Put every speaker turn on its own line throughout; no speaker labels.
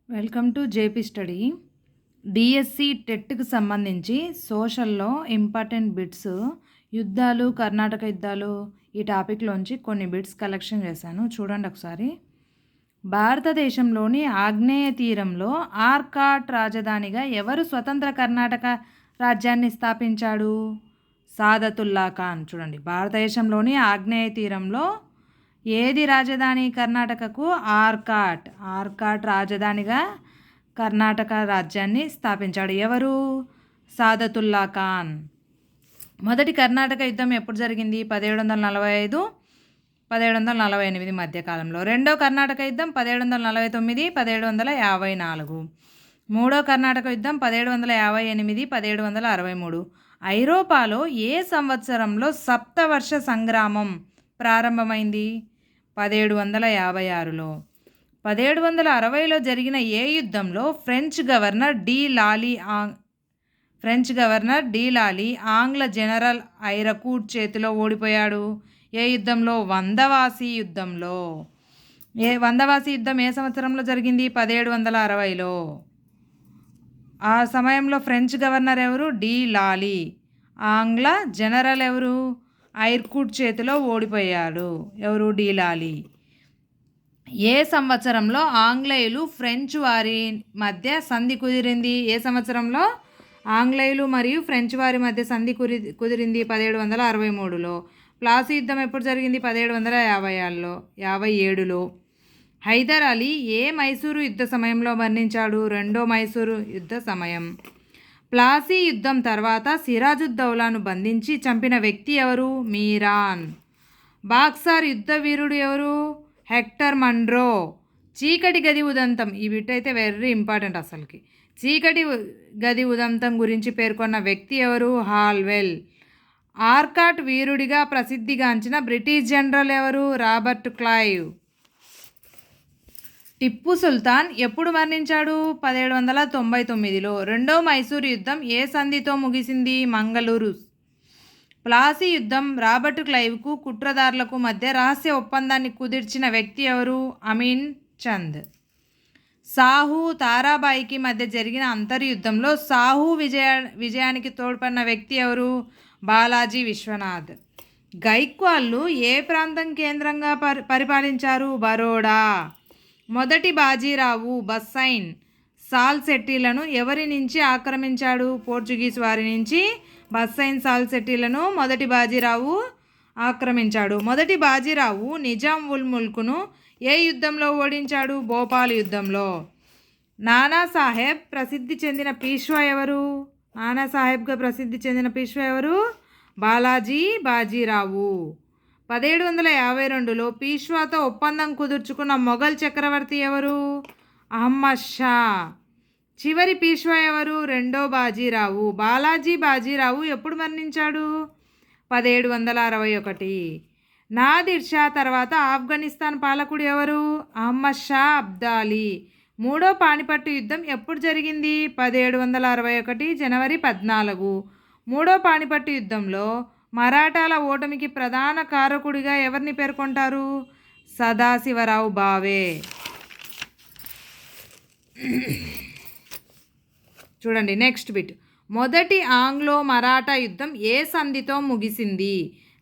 Welcome to JP study. DSC టెట్కి సంబంధించి సోషల్లో ఇంపార్టెంట్ బిట్స్, యుద్ధాలు, కర్ణాటక యుద్ధాలు, ఈ టాపిక్లోంచి కొన్ని బిట్స్ కలెక్షన్ చేశాను. చూడండి ఒకసారి. భారతదేశంలోని ఆగ్నేయ తీరంలో ఆర్కాట్ రాజధానిగా ఎవరు స్వతంత్ర కర్ణాటక రాజ్యాన్ని స్థాపించాడు? సాదతుల్లా ఖాన్. చూడండి, భారతదేశంలోని ఆగ్నేయ తీరంలో ఏది రాజధాని కర్ణాటకకు? ఆర్కాట్ రాజధానిగా కర్ణాటక రాజ్యాన్ని స్థాపించాడు. ఎవరు? సాదతుల్లా ఖాన్. మొదటి కర్ణాటక యుద్ధం ఎప్పుడు జరిగింది? 1745, 1748 మధ్యకాలంలో. రెండో కర్ణాటక యుద్ధం 1749, 1754. మూడో కర్ణాటక యుద్ధం 1758, 1763. ఐరోపాలో ఏ సంవత్సరంలో సప్తవర్ష సంగ్రామం ప్రారంభమైంది? 1756లో. 1760లో జరిగిన ఏ యుద్ధంలో ఫ్రెంచ్ గవర్నర్ డి లాలీ ఆంగ్ల జనరల్ ఐరకూట్ చేతిలో ఓడిపోయాడు? ఏ యుద్ధంలో? వందవాసి యుద్ధంలో. వందవాసి యుద్ధం ఏ సంవత్సరంలో జరిగింది? 1760లో. ఆ సమయంలో ఫ్రెంచ్ గవర్నర్ ఎవరు? డి లాలీ. ఆంగ్ల జనరల్ ఎవరు? ఐర్కూట్ చేతిలో ఓడిపోయాడు. ఎవరు? డి లాలీ. ఏ సంవత్సరంలో ఆంగ్లేయులు ఫ్రెంచ్ వారి మధ్య సంధి కుదిరింది? ఏ సంవత్సరంలో ఆంగ్లేయులు మరియు ఫ్రెంచ్ వారి మధ్య సంధి కుదిరింది? 1763లో. ప్లాసీ యుద్ధం ఎప్పుడు జరిగింది? 1757లో. హైదర్ అలీ ఏ మైసూరు యుద్ధ సమయంలో మరణించాడు? రెండో మైసూరు యుద్ధ సమయం. ప్లాసీ యుద్ధం తర్వాత సిరాజుద్దౌలాను బంధించి చంపిన వ్యక్తి ఎవరు? మీరాన్. బాక్సార్ యుద్ధ వీరుడు ఎవరు? Hector Munro. చీకటి గది ఉదంతం, ఈ బిట్ అయితే వెరీ ఇంపార్టెంట్ అసలుకి. చీకటి గది ఉదంతం గురించి పేర్కొన్న వ్యక్తి ఎవరు? హాల్వెల్. ఆర్కాట్ వీరుడిగా ప్రసిద్ధిగాంచిన బ్రిటిష్ జనరల్ ఎవరు? Robert Clive. టిప్పు సుల్తాన్ ఎప్పుడు మరణించాడు? 1799లో. రెండో మైసూరు యుద్ధం ఏ సంధితో ముగిసింది? మంగళూరు. ప్లాసీ యుద్ధం రాబర్ట్ క్లైవ్కు కుట్రదారులకు మధ్య రహస్య ఒప్పందాన్ని కుదిర్చిన వ్యక్తి ఎవరు? అమీన్ చంద్. సాహు తారాబాయికి మధ్య జరిగిన అంతర్యుద్ధంలో సాహు విజయానికి తోడ్పడిన వ్యక్తి ఎవరు? బాలాజీ విశ్వనాథ్. గైక్వాళ్ళు ఏ ప్రాంతం కేంద్రంగా పరిపాలించారు? బరోడా. మొదటి బాజీరావు బస్సైన్ సాల్సెట్టీలను ఎవరి నుంచి ఆక్రమించాడు? పోర్చుగీస్ వారి నుంచి బస్సైన్ సాల్సెట్టీలను మొదటి బాజీరావు ఆక్రమించాడు. మొదటి బాజీరావు నిజాం ఉల్ ముల్క్ను ఏ యుద్ధంలో ఓడించాడు? భోపాల్ యుద్ధంలో. నానాసాహెబ్ ప్రసిద్ధి చెందిన పీష్వా ఎవరు? నానాసాహెబ్గా ప్రసిద్ధి చెందిన పీష్వా ఎవరు? బాలాజీ బాజీరావు. 1752లో పీష్వాతో ఒప్పందం కుదుర్చుకున్న మొఘల్ చక్రవర్తి ఎవరు? అహ్మద్ షా. చివరి పీష్వా ఎవరు? రెండో బాజీరావు. బాలాజీ బాజీరావు ఎప్పుడు మరణించాడు? 1761. నాదిర్ షా తర్వాత ఆఫ్ఘనిస్తాన్ పాలకుడు ఎవరు? అహ్మద్ షా అబ్దాలీ. మూడో పానిపట్టు యుద్ధం ఎప్పుడు జరిగింది? 1761 జనవరి 14. మూడో పానిపట్టు యుద్ధంలో మరాఠాల ఓటమికి ప్రధాన కారకుడిగా ఎవరిని పేర్కొంటారు? సదాశివరావు భావే. చూడండి నెక్స్ట్ బిట్. మొదటి ఆంగ్లో మరాఠా యుద్ధం ఏ సంధితో ముగిసింది?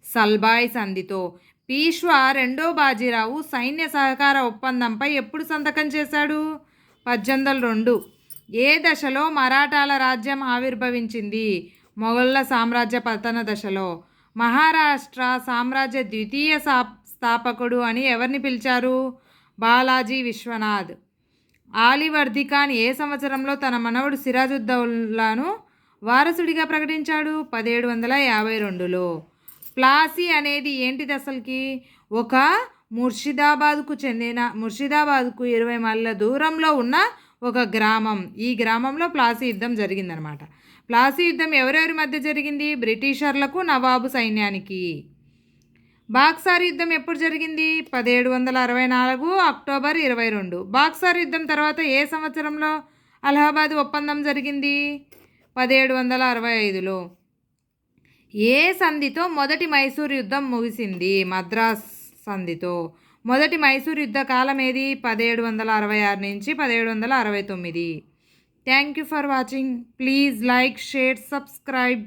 సల్బాయ్ సంధితో. పీష్వా రెండో బాజీరావు సైన్య సహకార ఒప్పందంపై ఎప్పుడు సంతకం చేశాడు? 1802. ఏ దశలో మరాఠాల రాజ్యం ఆవిర్భవించింది? మొఘళ్ల సామ్రాజ్య పతన దశలో. మహారాష్ట్ర సామ్రాజ్య ద్వితీయ స్థాపకుడు అని ఎవరిని పిలిచారు? బాలాజీ విశ్వనాథ్. ఆలివర్ది ఖాన్ ఏ సంవత్సరంలో తన మనవడు సిరాజుద్దౌలాను వారసుడిగా ప్రకటించాడు? 1752లో. ప్లాసీ అనేది ఏంటిది అసలుకి? ఒక ముర్షిదాబాద్కు 20 మైళ్ళ దూరంలో ఉన్న ఒక గ్రామం. ఈ గ్రామంలో ప్లాసీ యుద్ధం జరిగిందనమాట. ప్లాసీ యుద్ధం ఎవరెవరి మధ్య జరిగింది? బ్రిటిషర్లకు, నవాబు సైన్యానికి. బాక్సార్ యుద్ధం ఎప్పుడు జరిగింది? 1764 అక్టోబర్ 22. బాక్సార్ యుద్ధం తర్వాత ఏ సంవత్సరంలో అలహాబాద్ ఒప్పందం జరిగింది? 1765లో. ఏ సంధితో మొదటి మైసూరు యుద్ధం ముగిసింది? మద్రాస్ సంధితో. మొదటి మైసూర్ యుద్ధ కాలం ఏది? 1766 నుంచి 1769. Thank you for watching. Please like, share, subscribe.